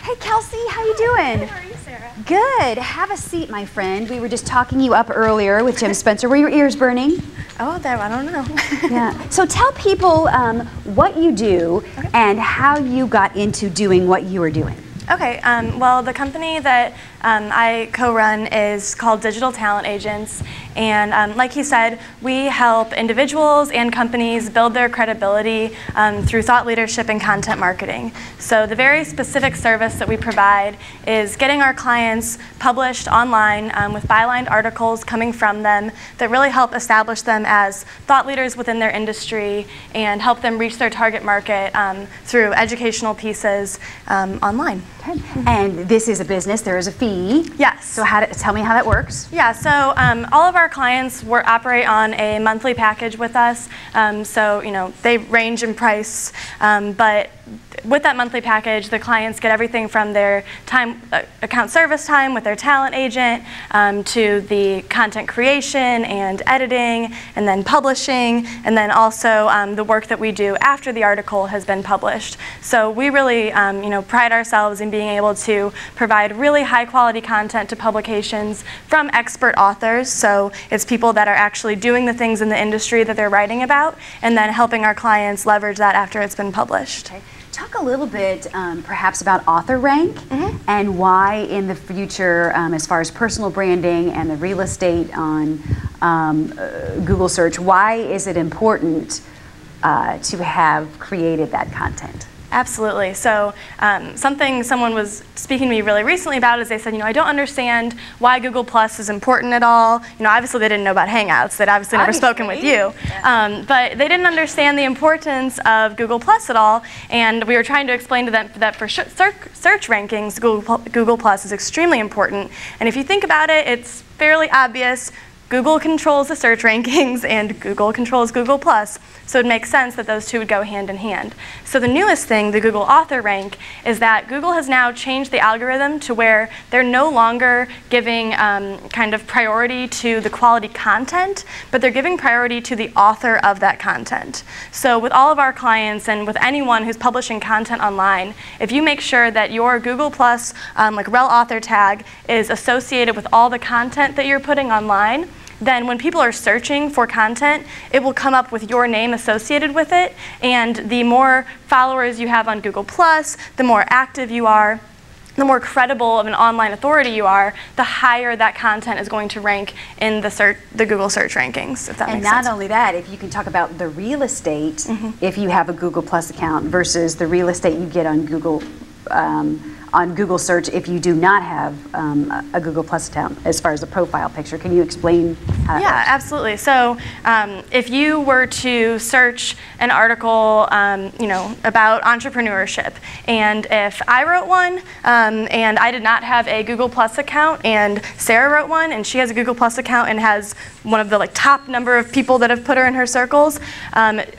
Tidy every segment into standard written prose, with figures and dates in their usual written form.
Hey Kelsey, how you doing? How are you, Sarah? Good. Have a seat, my friend. We were just talking you up earlier with Jim Spencer. Were your ears burning? Oh, I don't know. Yeah. So tell people what you do and how you got into doing what you are doing. Okay, well, the company that I co-run is called Digital Talent Agents, and like he said, we help individuals and companies build their credibility through thought leadership and content marketing. So the very specific service that we provide is getting our clients published online with bylined articles coming from them that really help establish them as thought leaders within their industry and help them reach their target market through educational pieces online. Okay. And this is a business, there is a fee. Yes. So tell me how that works. Yeah, so all of our clients operate on a monthly package with us. So, you know, they range in price, but with that monthly package, the clients get everything from their account service time with their talent agent to the content creation and editing and then publishing, and then also the work that we do after the article has been published. So we really you know, pride ourselves in being able to provide really high quality content to publications from expert authors. So it's people that are actually doing the things in the industry that they're writing about, and then helping our clients leverage that after it's been published. Okay. Talk a little bit perhaps about author rank and why in the future, as far as personal branding and the real estate on Google search, why is it important to have created that content? Absolutely. So something someone was speaking to me really recently about is they said, you know, I don't understand why Google Plus is important at all. You know, obviously they didn't know about Hangouts. They'd obviously never spoken with you. Yeah. But they didn't understand the importance of Google Plus at all. And we were trying to explain to them that for search rankings, Google Plus is extremely important. And if you think about it, it's fairly obvious. Google controls the search rankings and Google controls Google+, so it makes sense that those two would go hand in hand. So the newest thing, the Google Author Rank, is that Google has now changed the algorithm to where they're no longer giving kind of priority to the quality content, but they're giving priority to the author of that content. So with all of our clients and with anyone who's publishing content online, if you make sure that your Google+, like rel author tag is associated with all the content that you're putting online, then when people are searching for content, it will come up with your name associated with it. And the more followers you have on Google+, the more active you are, the more credible of an online authority you are, the higher that content is going to rank in the Google search rankings, if that makes sense. And not only that, if you can talk about the real estate, if you have a Google+ account versus the real estate you get on Google search if you do not have a Google+ account as far as the profile picture. Can you explain how that works? Absolutely. So if you were to search an article you know, about entrepreneurship, and if I wrote one and I did not have a Google+ account, and Sarah wrote one and she has a Google+ account and has one of the top number of people that have put her in her circles,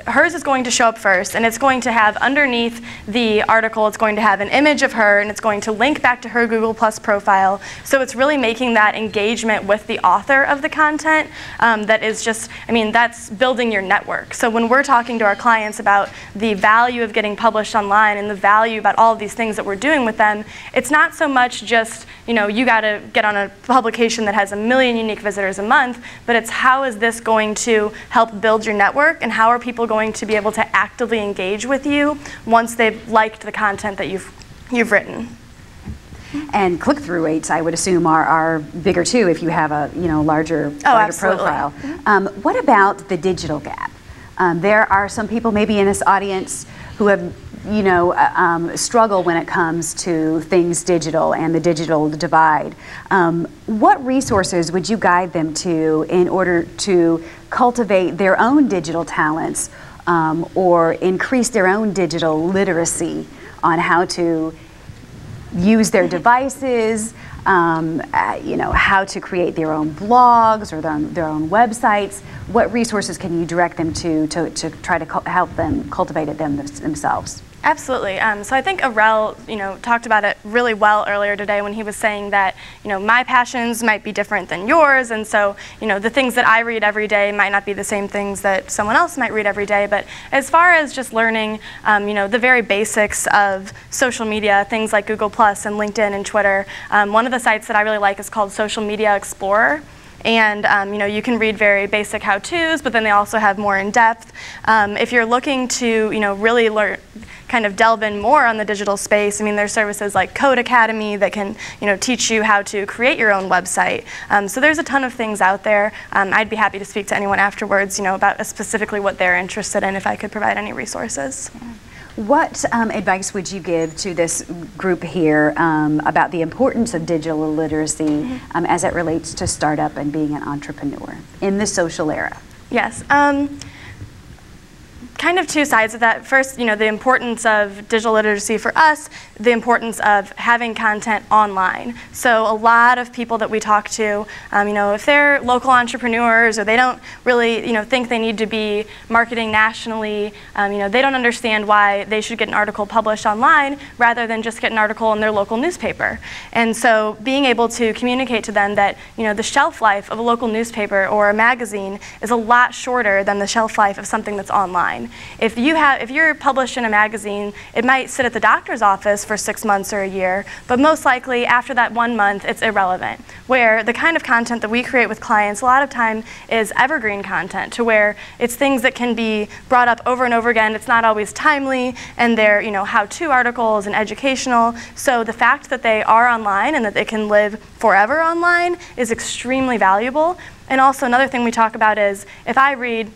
hers is going to show up first, and it's going to have underneath the article, it's going to have an image of her, and it's going to link back to her Google+ profile. So it's really making that engagement with the author of the content that is just, I mean, that's building your network. So when we're talking to our clients about the value of getting published online and the value about all of these things that we're doing with them, it's not so much just, you know, you got to get on a publication that has 1 million unique visitors a month, but it's how is this going to help build your network, and how are people going to be able to actively engage with you once they've liked the content that you've written. And click-through rates, I would assume, are bigger too if you have a larger profile. What about the digital gap? There are some people maybe in this audience who have struggle when it comes to things digital and the digital divide. What resources would you guide them to in order to cultivate their own digital talents or increase their own digital literacy on how to use their devices, you know, how to create their own blogs or their own websites, what resources can you direct them to try to help them cultivate it themselves? Absolutely. So I think Arel, you know, talked about it really well earlier today when he was saying that, you know, my passions might be different than yours, and so, you know, the things that I read every day might not be the same things that someone else might read every day. But as far as just learning, you know, the very basics of social media, things like Google Plus and LinkedIn and Twitter, one of the sites that I really like is called Social Media Explorer. And you know, you can read very basic how-tos, but then they also have more in-depth. If you're looking to, you know, really learn, kind of delve in more on the digital space, I mean, there's services like Code Academy that can, you know, teach you how to create your own website. So there's a ton of things out there. I'd be happy to speak to anyone afterwards, you know, about specifically what they're interested in, if I could provide any resources. Yeah. What advice would you give to this group here about the importance of digital literacy as it relates to startup and being an entrepreneur in the social era? Yes. Kind of two sides of that. First, you know, the importance of digital literacy for us, the importance of having content online. So a lot of people that we talk to, you know, if they're local entrepreneurs or they don't really, you know, think they need to be marketing nationally, you know, they don't understand why they should get an article published online rather than just get an article in their local newspaper. And so being able to communicate to them that, you know, the shelf life of a local newspaper or a magazine is a lot shorter than the shelf life of something that's online. If you're published in a magazine, it might sit at the doctor's office for 6 months or a year, but most likely after that 1 month, it's irrelevant. Where the kind of content that we create with clients a lot of time is evergreen content, to where it's things that can be brought up over and over again. It's not always timely, and they're, you know, how-to articles and educational. So the fact that they are online and that they can live forever online is extremely valuable. And also another thing we talk about is if I read,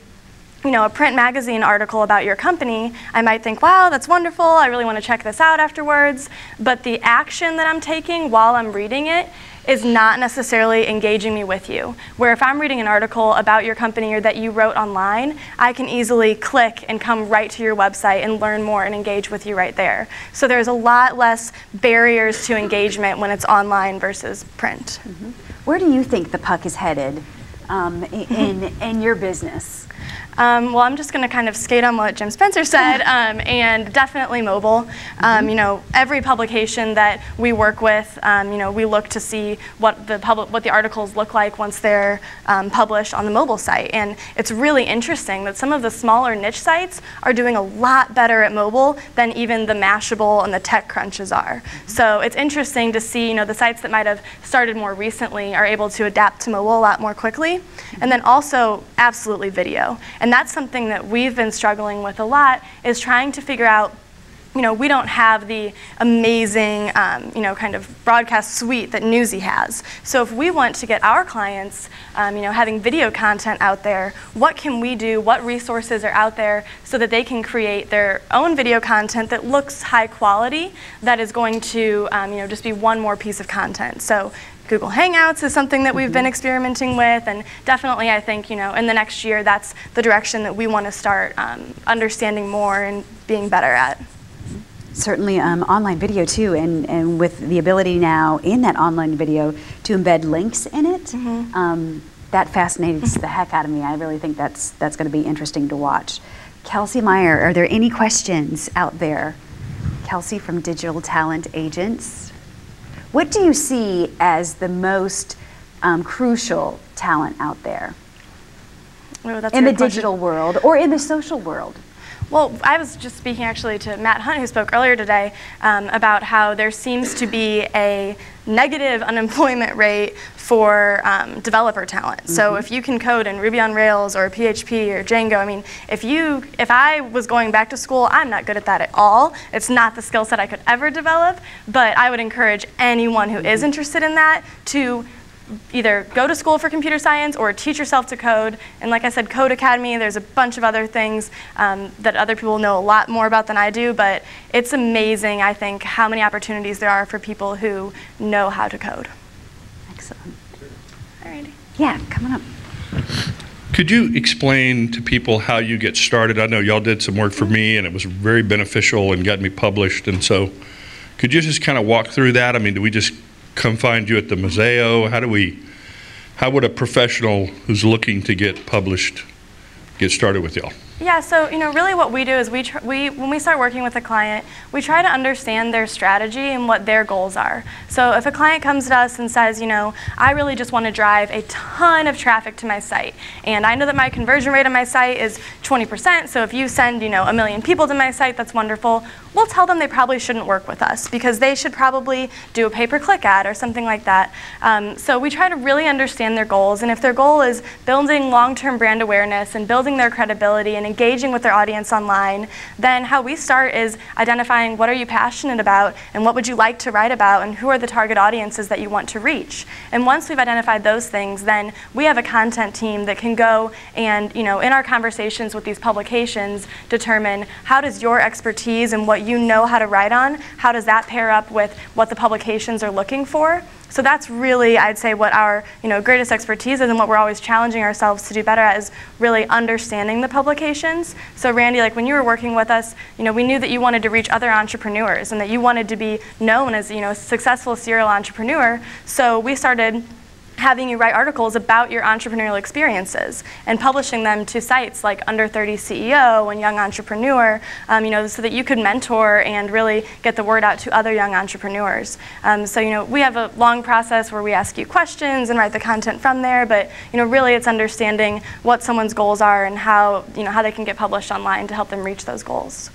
you know, a print magazine article about your company, I might think, wow, that's wonderful, I really want to check this out afterwards. But the action that I'm taking while I'm reading it is not necessarily engaging me with you. Where if I'm reading an article about your company or that you wrote online, I can easily click and come right to your website and learn more and engage with you right there. So there's a lot less barriers to engagement when it's online versus print. Mm-hmm. Where do you think the puck is headed in your business? Well, I'm just going to kind of skate on what Jim Spencer said, and definitely mobile. You know, every publication that we work with, you know, we look to see what the articles look like once they're published on the mobile site. And it's really interesting that some of the smaller niche sites are doing a lot better at mobile than even the Mashable and the TechCrunches are. So it's interesting to see, you know, the sites that might have started more recently are able to adapt to mobile a lot more quickly. And then also, absolutely video. And that's something that we've been struggling with a lot, is trying to figure out, you know, we don't have the amazing, you know, kind of broadcast suite that Newsy has. So if we want to get our clients, you know, having video content out there, what can we do? What resources are out there so that they can create their own video content that looks high quality, that is going to, you know, just be one more piece of content. So Google Hangouts is something that we've been experimenting with, and definitely I think, you know, in the next year that's the direction that we want to start understanding more and being better at. Certainly online video too, and with the ability now in that online video to embed links in it, that fascinates the heck out of me. I really think that's going to be interesting to watch. Kelsey Meyer, are there any questions out there? Kelsey from Digital Talent Agents. What do you see as the most crucial talent out there in the digital world or in the social world? Well, I was just speaking actually to Matt Hunt, who spoke earlier today, about how there seems to be a negative unemployment rate for developer talent. So if you can code in Ruby on Rails or PHP or Django, I mean, if I was going back to school, I'm not good at that at all. It's not the skill set I could ever develop, but I would encourage anyone who is interested in that to either go to school for computer science or teach yourself to code. And like I said, Code Academy, there's a bunch of other things that other people know a lot more about than I do, but it's amazing, I think, how many opportunities there are for people who know how to code. Excellent. Alrighty. Yeah, coming up. Could you explain to people how you get started? I know y'all did some work for me, and it was very beneficial and got me published, and so could you just kind of walk through that? I mean, do we just come find you at the Museo? How would a professional who's looking to get published get started with y'all? Yeah, so really what we do is when we start working with a client, we try to understand their strategy and what their goals are. So if a client comes to us and says, I really just want to drive a ton of traffic to my site, and I know that my conversion rate on my site is 20%, so if you send, 1 million people to my site, that's wonderful. We'll tell them they probably shouldn't work with us because they should probably do a pay-per-click ad or something like that. So we try to really understand their goals, and if their goal is building long-term brand awareness and building their credibility and engaging with their audience online, then how we start is identifying what are you passionate about and what would you like to write about and who are the target audiences that you want to reach. And once we've identified those things, then we have a content team that can go and, in our conversations with these publications, determine how does your expertise and what you know how to write on, how does that pair up with what the publications are looking for. So that's really, I'd say, what our greatest expertise is and what we're always challenging ourselves to do better at is really understanding the publications. So Randy, like when you were working with us, we knew that you wanted to reach other entrepreneurs and that you wanted to be known as a successful serial entrepreneur. So we started having you write articles about your entrepreneurial experiences and publishing them to sites like Under 30 CEO and Young Entrepreneur, so that you could mentor and really get the word out to other young entrepreneurs. So we have a long process where we ask you questions and write the content from there, but really it's understanding what someone's goals are and how they can get published online to help them reach those goals.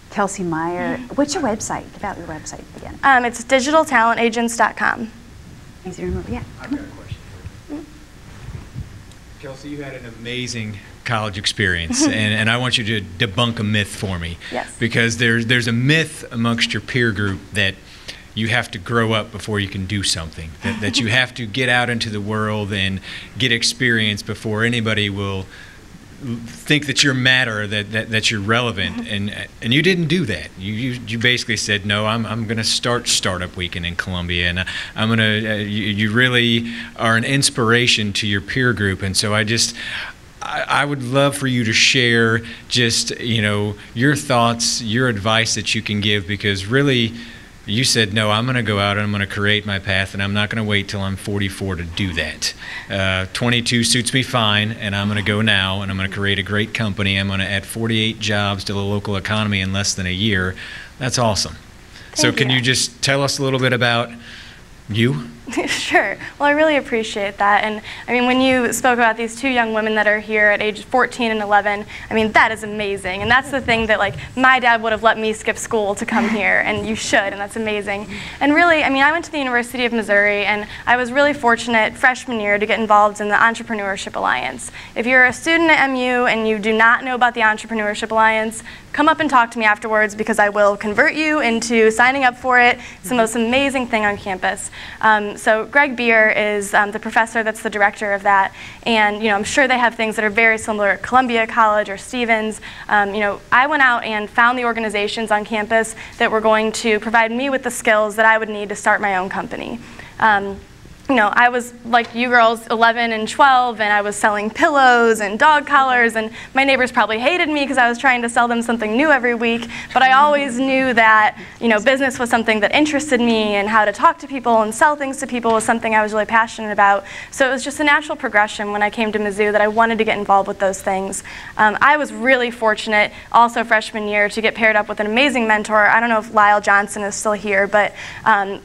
Kelsey Meyer, what's your website? About your website again. It's digitaltalentagents.com. Easy to remember, yeah. I've got a question for you. Kelsey, you had an amazing college experience, and I want you to debunk a myth for me. Yes. Because there's a myth amongst your peer group that you have to grow up before you can do something, that you have to get out into the world and get experience before anybody will think that you're matter, that you're relevant, and you didn't do that. You basically said, no, I'm going to start Startup Weekend in Columbia, and I'm going to. You really are an inspiration to your peer group, and so I would love for you to share just your thoughts, your advice that you can give, because really. You said, no, I'm going to go out and I'm going to create my path, and I'm not going to wait till I'm 44 to do that. 22 suits me fine, and I'm going to go now, and I'm going to create a great company. I'm going to add 48 jobs to the local economy in less than a year. That's awesome. So can you just tell us a little bit about you? Sure. Well, I really appreciate that. And I mean, when you spoke about these two young women that are here at age 14 and 11, I mean, that is amazing. And that's the thing that, like, my dad would have let me skip school to come here, and you should, and that's amazing. And really, I mean, I went to the University of Missouri, and I was really fortunate freshman year to get involved in the Entrepreneurship Alliance. If you're a student at MU and you do not know about the Entrepreneurship Alliance, come up and talk to me afterwards, because I will convert you into signing up for it. It's the most amazing thing on campus. So Greg Beer is the professor that's the director of that, and I'm sure they have things that are very similar at Columbia College or Stevens. I went out and found the organizations on campus that were going to provide me with the skills that I would need to start my own company. I was like you girls, 11 and 12, and I was selling pillows and dog collars, and my neighbors probably hated me because I was trying to sell them something new every week, but I always knew that, business was something that interested me, and how to talk to people and sell things to people was something I was really passionate about. So it was just a natural progression when I came to Mizzou that I wanted to get involved with those things. I was really fortunate, also freshman year, to get paired up with an amazing mentor. I don't know if Lyle Johnson is still here, but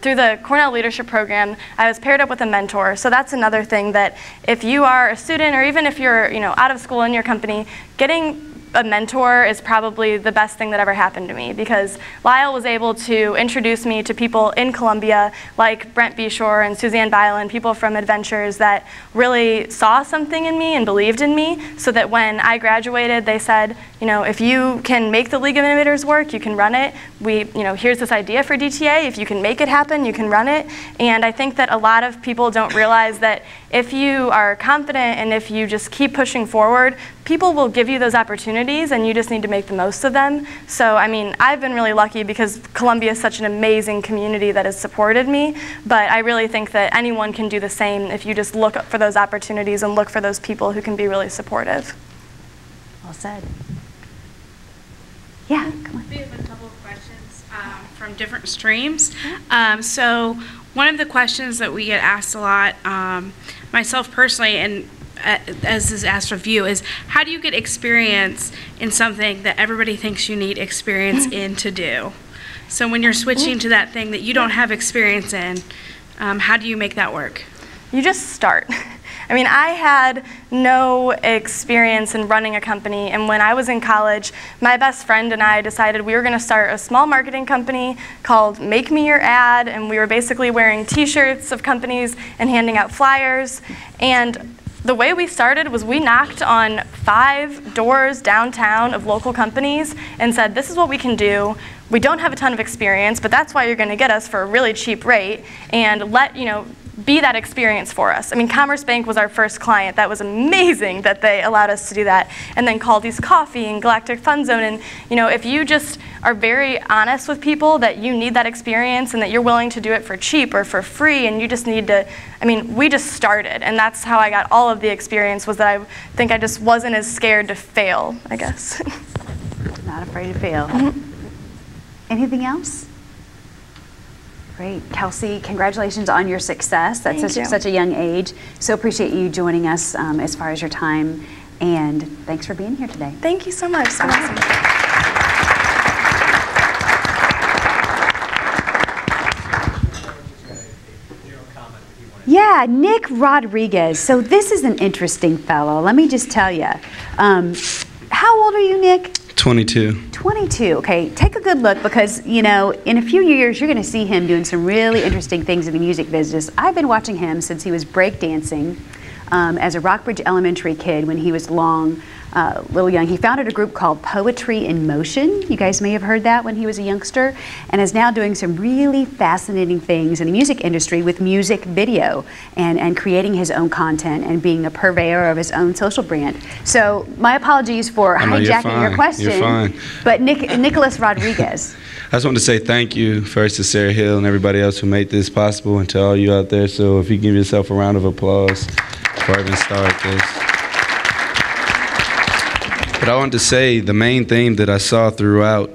through the Cornell Leadership Program, I was paired up with a mentor. So that's another thing, that if you are a student, or even if you're out of school in your company, getting a mentor is probably the best thing that ever happened to me, because Lyle was able to introduce me to people in Columbia like Brent Beshore and Suzanne Byland, people from Adventures that really saw something in me and believed in me, so that when I graduated, they said, if you can make the League of Innovators work, you can run it. Here's this idea for DTA. If you can make it happen, you can run it. And I think that a lot of people don't realize that if you are confident and if you just keep pushing forward, people will give you those opportunities, and you just need to make the most of them. So, I mean, I've been really lucky because Columbia is such an amazing community that has supported me, but I really think that anyone can do the same if you just look for those opportunities and look for those people who can be really supportive. Well said. Yeah, come on. We have a couple of questions questions from different streams. So one of the questions that we get asked a lot, myself personally, and as is asked of you, is how do you get experience in something that everybody thinks you need experience in to do? So when you're switching to that thing that you don't have experience in, how do you make that work? You just start. I mean, I had no experience in running a company, and when I was in college, my best friend and I decided we were going to start a small marketing company called Make Me Your Ad, and we were basically wearing t-shirts of companies and handing out flyers. And the way we started was we knocked on 5 doors downtown of local companies and said, this is what we can do. We don't have a ton of experience, but that's why you're going to get us for a really cheap rate, and be that experience for us. I mean, Commerce Bank was our first client. That was amazing that they allowed us to do that. And then Caldi's Coffee and Galactic Fun Zone. And if you just are very honest with people that you need that experience and that you're willing to do it for cheap or for free, and you just need to, we just started. And that's how I got all of the experience, was that I think I just wasn't as scared to fail, I guess. Not afraid to fail. Anything else? Great. Kelsey, congratulations on your success. That's such a young age. So appreciate you joining us as far as your time, and thanks for being here today. Thank you so much. It's been awesome. Yeah, Nick Rodriguez. So this is an interesting fellow. Let me just tell you. How old are you, Nick? 22. 22. Okay, take a good look, because in a few years you're going to see him doing some really interesting things in the music business. I've been watching him since he was breakdancing as a Rockbridge Elementary kid when he was little young. He founded a group called Poetry in Motion. You guys may have heard that when he was a youngster, and is now doing some really fascinating things in the music industry with music video and creating his own content and being a purveyor of his own social brand. So my apologies for hijacking your question. You're fine. But Nicholas Rodriguez. I just want to say thank you first to Sarah Hill and everybody else who made this possible, and to all you out there. So if you give yourself a round of applause before I even start this. But I wanted to say the main theme that I saw throughout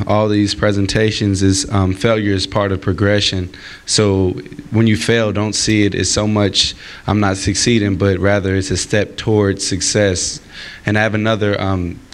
all these presentations is failure is part of progression. So when you fail, don't see it as so much I'm not succeeding, but rather it's a step towards success. And I have another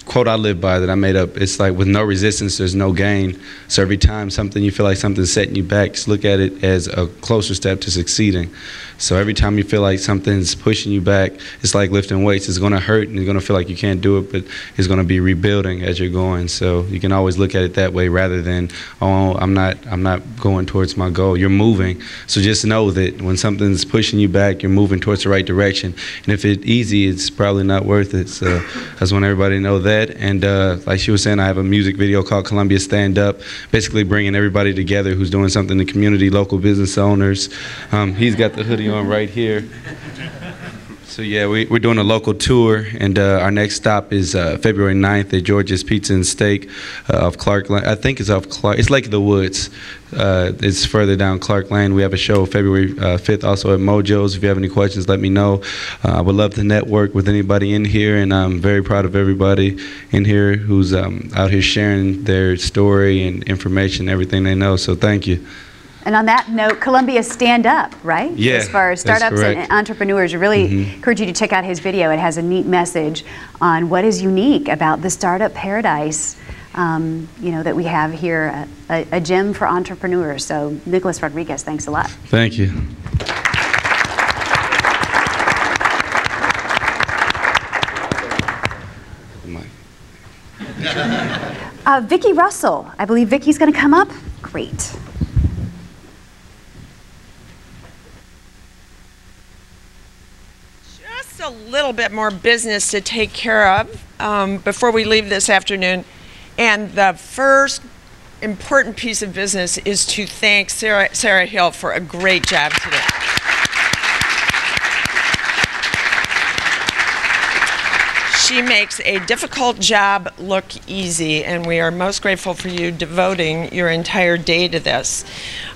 quote I live by that I made up. It's like, with no resistance, there's no gain. So every time you feel like something's setting you back, just look at it as a closer step to succeeding. So every time you feel like something's pushing you back, it's like lifting weights. It's going to hurt and you're going to feel like you can't do it, but it's going to be rebuilding as you're going. So you can always look at it that way, rather than, oh, I'm not going towards my goal. You're moving. So just know that when something's pushing you back, you're moving towards the right direction. And if it's easy, it's probably not worth it. So I just want everybody to know that. And like she was saying, I have a music video called Columbia Stand Up, basically bringing everybody together who's doing something in the community, local business owners. He's got the hoodie on right here. So yeah, we're doing a local tour, and our next stop is February 9th at George's Pizza and Steak off Clark Lane. I think it's off Clark. It's Lake of the Woods. It's further down Clark Lane. We have a show February 5th also at Mojo's. If you have any questions, let me know. I would love to network with anybody in here, and I'm very proud of everybody in here who's out here sharing their story and information, everything they know. So thank you. And on that note, Columbia Stand Up, right? Yeah, as far as startups and entrepreneurs, I really encourage you to check out his video. It has a neat message on what is unique about the startup paradise, that we have here, a gem for entrepreneurs. So Nicholas Rodriguez, thanks a lot. Thank you. Vicki Russell, I believe Vicki's going to come up. Great. A little bit more business to take care of before we leave this afternoon, and the first important piece of business is to thank Sarah Hill for a great job today. She makes a difficult job look easy, and we are most grateful for you devoting your entire day to this.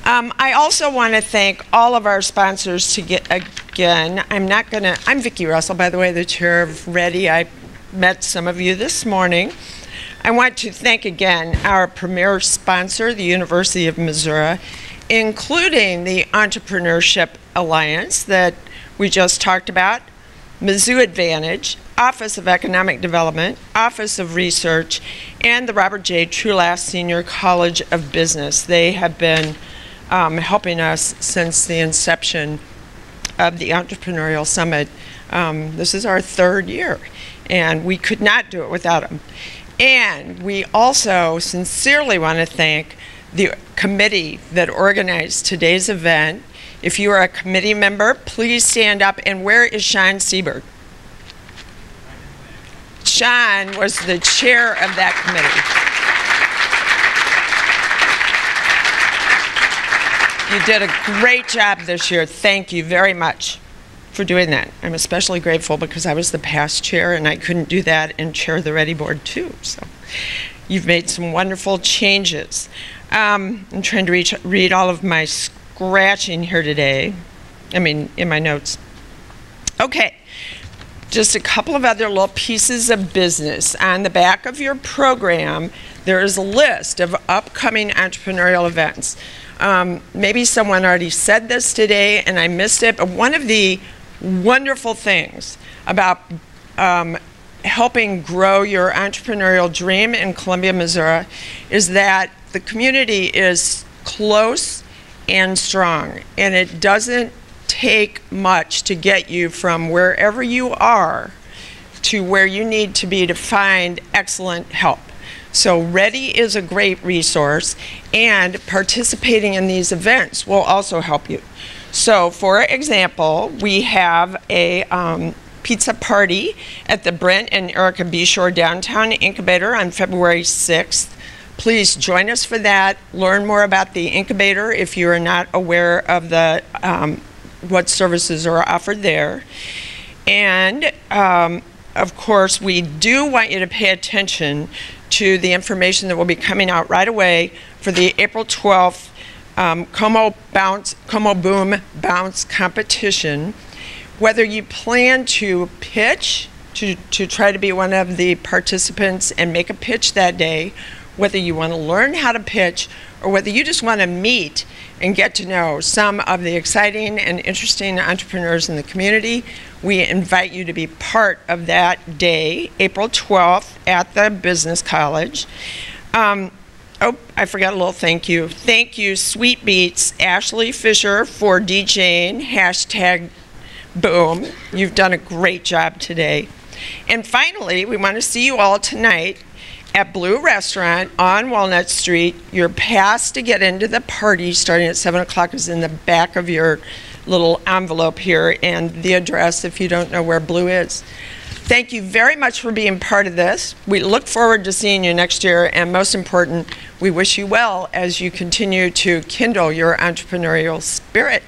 I also want to thank all of our sponsors again. I'm Vicki Russell, by the way, the chair of Ready. I met some of you this morning. I want to thank again our premier sponsor, the University of Missouri, including the Entrepreneurship Alliance that we just talked about, Mizzou Advantage, Office of Economic Development, Office of Research, and the Robert J. Trulass Senior College of Business. They have been helping us since the inception of the Entrepreneurial Summit. This is our third year, and we could not do it without them. And we also sincerely want to thank the committee that organized today's event. If you are a committee member, please stand up. And where is Sean Siebert? Sean was the chair of that committee. You did a great job this year. Thank you very much for doing that. I'm especially grateful because I was the past chair and I couldn't do that and chair the Ready Board too. So you've made some wonderful changes. I'm trying to read all of my scratching here today. In my notes. Okay, just a couple of other little pieces of business. On the back of your program, there is a list of upcoming entrepreneurial events. Maybe someone already said this today and I missed it, but one of the wonderful things about helping grow your entrepreneurial dream in Columbia, Missouri is that the community is close and strong, and it doesn't take much to get you from wherever you are to where you need to be to find excellent help. So Ready is a great resource, and participating in these events will also help you. So for example, we have a pizza party at the Brent and Erica Beshore Downtown Incubator on February 6th. Please join us for that. Learn more about the incubator if you are not aware of the what services are offered there. And of course, we do want you to pay attention to the information that will be coming out right away for the April 12th Como Boom Bounce competition. Whether you plan to pitch, to try to be one of the participants and make a pitch that day, whether you want to learn how to pitch, or whether you just want to meet and get to know some of the exciting and interesting entrepreneurs in the community, we invite you to be part of that day, April 12th, at the Business College. Oh, I forgot a little thank you. Thank you, Sweet Beats, Ashley Fisher, for DJing, #boom. You've done a great job today. And finally, we want to see you all tonight at Blue Restaurant on Walnut Street. Your pass to get into the party starting at 7 o'clock is in the back of your little envelope here, and the address if you don't know where Blue is. Thank you very much for being part of this. We look forward to seeing you next year, and most important, we wish you well as you continue to kindle your entrepreneurial spirit.